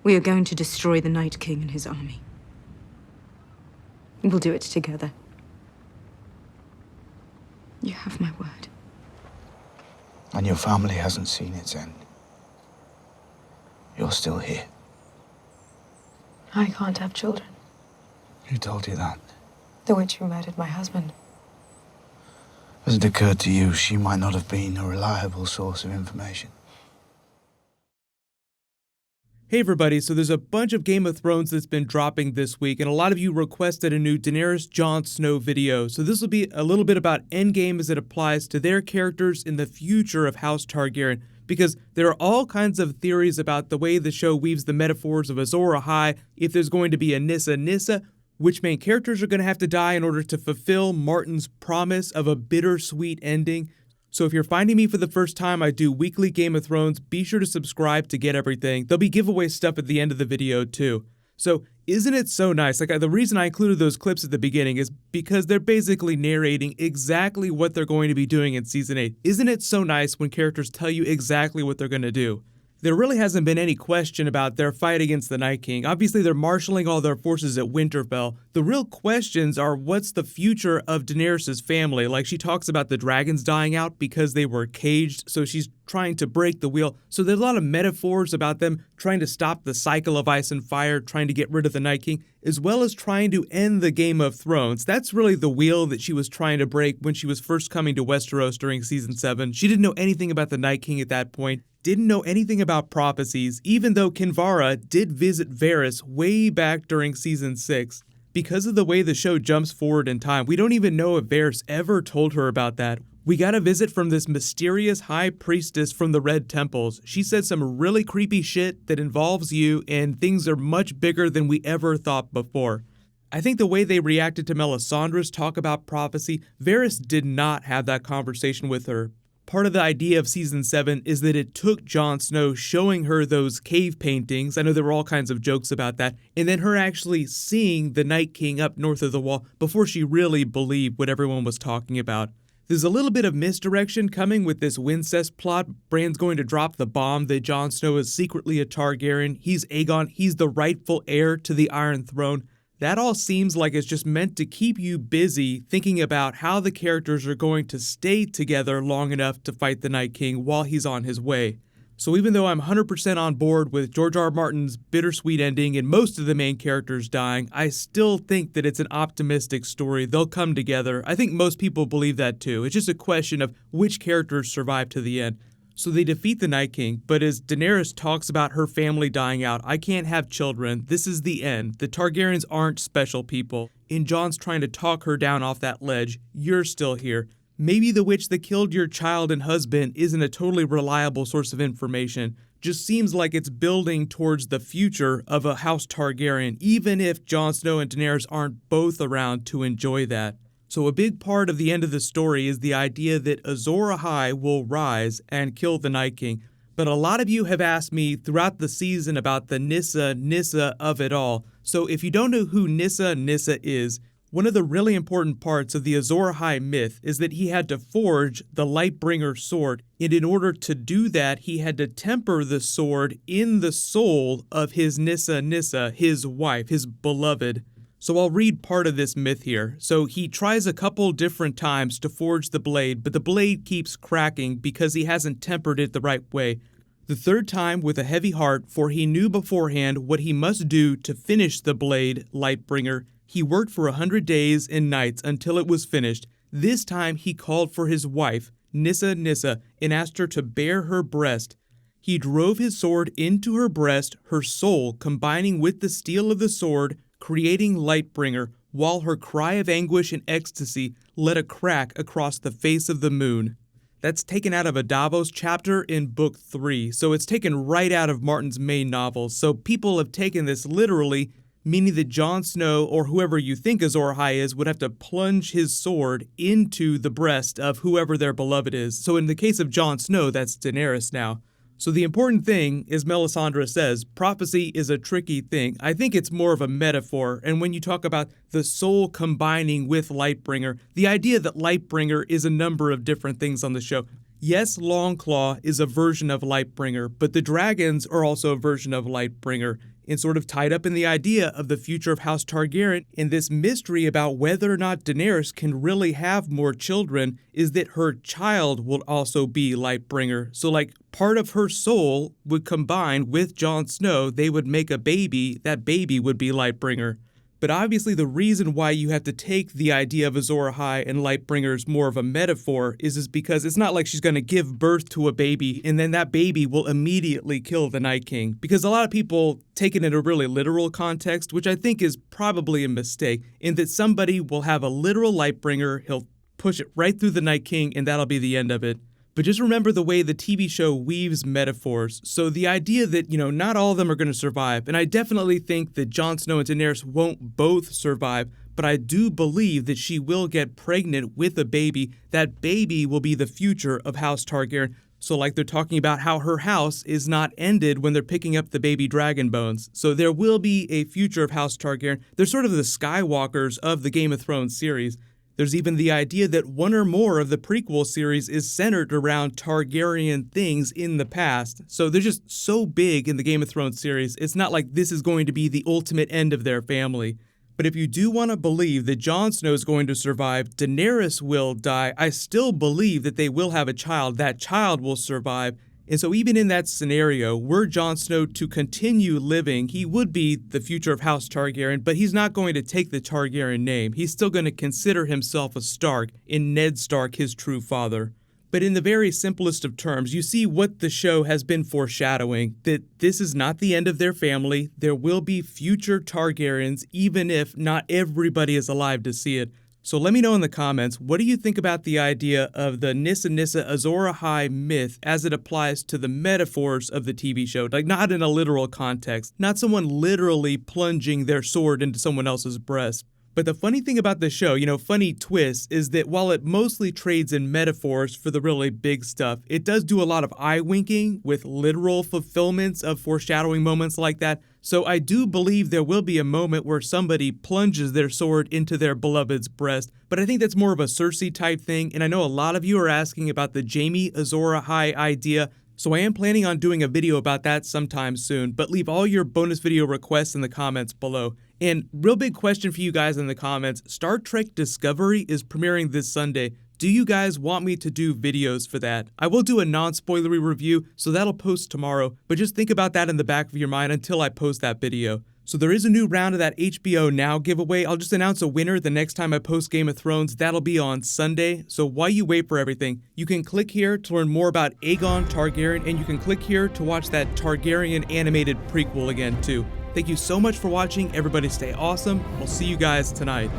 We are going to destroy the Night King and his army. We'll do it together. You have my word. And your family hasn't seen its end. You're still here. I can't have children. Who told you that? The witch who murdered my husband. Has it occurred to you she might not have been a reliable source of information? Hey everybody, so there's a bunch of Game of Thrones that's been dropping this week, and a lot of you requested a new Daenerys Jon Snow video, so this will be a little bit about Endgame as it applies to their characters in the future of House Targaryen, because there are all kinds of theories about the way the show weaves the metaphors of Azor, Ahai, if there's going to be a Nyssa, which main characters are going to have to die in order to fulfill Martin's promise of a bittersweet ending. So if you're finding me for the first time, I do weekly Game of Thrones. Be sure to subscribe to get everything. There'll be giveaway stuff at the end of the video too. So isn't it so nice? Like the reason I included those clips at the beginning is because they're basically narrating exactly what they're going to be doing in Season 8. Isn't it so nice when characters tell you exactly what they're going to do? There really hasn't been any question about their fight against the Night King. Obviously, they're marshaling all their forces at Winterfell. The real questions are what's the future of Daenerys' family? Like, she talks about the dragons dying out because they were caged, so she's trying to break the wheel. So there's a lot of metaphors about them trying to stop the cycle of ice and fire, trying to get rid of the Night King, as well as trying to end the Game of Thrones. That's really the wheel that she was trying to break when she was first coming to Westeros during Season 7. She didn't know anything about the Night King at that point. Didn't know anything about prophecies, even though Kinvara did visit Varys way back during Season 6. Because of the way the show jumps forward in time, we don't even know if Varys ever told her about that. We got a visit from this mysterious high priestess from the Red Temples. She said some really creepy shit that involves you, and things are much bigger than we ever thought before. I think the way they reacted to Melisandre's talk about prophecy, Varys did not have that conversation with her. Part of the idea of Season 7 is that it took Jon Snow showing her those cave paintings, I know there were all kinds of jokes about that, and then her actually seeing the Night King up north of the wall before she really believed what everyone was talking about. There's a little bit of misdirection coming with this Wincest plot. Bran's going to drop the bomb that Jon Snow is secretly a Targaryen. He's Aegon. He's the rightful heir to the Iron Throne. That all seems like it's just meant to keep you busy thinking about how the characters are going to stay together long enough to fight the Night King while he's on his way. So even though I'm 100% on board with George R. R. Martin's bittersweet ending and most of the main characters dying, I still think that it's an optimistic story. They'll come together. I think most people believe that too. It's just a question of which characters survive to the end. So they defeat the Night King, but as Daenerys talks about her family dying out, I can't have children, this is the end. The Targaryens aren't special people. And Jon's trying to talk her down off that ledge. You're still here. Maybe the witch that killed your child and husband isn't a totally reliable source of information. Just seems like it's building towards the future of a House Targaryen, even if Jon Snow and Daenerys aren't both around to enjoy that. So a big part of the end of the story is the idea that Azor Ahai will rise and kill the Night King. But a lot of you have asked me throughout the season about the Nyssa of it all. So if you don't know who Nyssa is, one of the really important parts of the Azor Ahai myth is that he had to forge the Lightbringer sword, and in order to do that, he had to temper the sword in the soul of his Nyssa, his wife, his beloved. So I'll read part of this myth here. So he tries a couple different times to forge the blade, but the blade keeps cracking because he hasn't tempered it the right way. The third time with a heavy heart, for he knew beforehand what he must do to finish the blade, Lightbringer. He worked for 100 days and nights until it was finished. This time he called for his wife, Nyssa, and asked her to bare her breast. He drove his sword into her breast, her soul combining with the steel of the sword, creating Lightbringer, while her cry of anguish and ecstasy let a crack across the face of the moon. That's taken out of a Davos chapter in Book 3, so it's taken right out of Martin's main novel. So people have taken this literally, meaning that Jon Snow, or whoever you think Azor Ahai is, would have to plunge his sword into the breast of whoever their beloved is. So in the case of Jon Snow, that's Daenerys now. So the important thing, as Melisandre says, prophecy is a tricky thing. I think it's more of a metaphor, and when you talk about the soul combining with Lightbringer, the idea that Lightbringer is a number of different things on the show. Yes, Longclaw is a version of Lightbringer, but the dragons are also a version of Lightbringer, and sort of tied up in the idea of the future of House Targaryen and this mystery about whether or not Daenerys can really have more children is that her child will also be Lightbringer. So like part of her soul would combine with Jon Snow, they would make a baby, that baby would be Lightbringer. But obviously the reason why you have to take the idea of Azor Ahai and Lightbringers more of a metaphor is because it's not like she's going to give birth to a baby and then that baby will immediately kill the Night King. Because a lot of people take it in a really literal context, which I think is probably a mistake, in that somebody will have a literal Lightbringer, he'll push it right through the Night King, and that'll be the end of it. But just remember the way the TV show weaves metaphors. So the idea that, not all of them are going to survive, and I definitely think that Jon Snow and Daenerys won't both survive, but I do believe that she will get pregnant with a baby. That baby will be the future of House Targaryen. So like they're talking about how her house is not ended when they're picking up the baby dragon bones. So there will be a future of House Targaryen. They're sort of the Skywalkers of the Game of Thrones series. There's even the idea that one or more of the prequel series is centered around Targaryen things in the past. So they're just so big in the Game of Thrones series, it's not like this is going to be the ultimate end of their family. But if you do want to believe that Jon Snow is going to survive, Daenerys will die, I still believe that they will have a child. That child will survive. And so even in that scenario, were Jon Snow to continue living, he would be the future of House Targaryen, but he's not going to take the Targaryen name. He's still going to consider himself a Stark, and Ned Stark his true father. But in the very simplest of terms, you see what the show has been foreshadowing, that this is not the end of their family. There will be future Targaryens, even if not everybody is alive to see it. So let me know in the comments, what do you think about the idea of the Nissa Nissa Azor Ahai myth as it applies to the metaphors of the TV show? Like not in a literal context, not someone literally plunging their sword into someone else's breast. But the funny thing about the show, funny twist, is that while it mostly trades in metaphors for the really big stuff, it does do a lot of eye-winking with literal fulfillments of foreshadowing moments like that. So I do believe there will be a moment where somebody plunges their sword into their beloved's breast, but I think that's more of a Cersei type thing, and I know a lot of you are asking about the Jaime Azor Ahai idea. So I am planning on doing a video about that sometime soon, but leave all your bonus video requests in the comments below. And real big question for you guys in the comments, Star Trek Discovery is premiering this Sunday. Do you guys want me to do videos for that? I will do a non-spoilery review, so that'll post tomorrow, but just think about that in the back of your mind until I post that video. So there is a new round of that HBO Now giveaway. I'll just announce a winner the next time I post Game of Thrones. That'll be on Sunday. So while you wait for everything, you can click here to learn more about Aegon Targaryen, and you can click here to watch that Targaryen animated prequel again too. Thank you so much for watching. Everybody stay awesome. We'll see you guys tonight.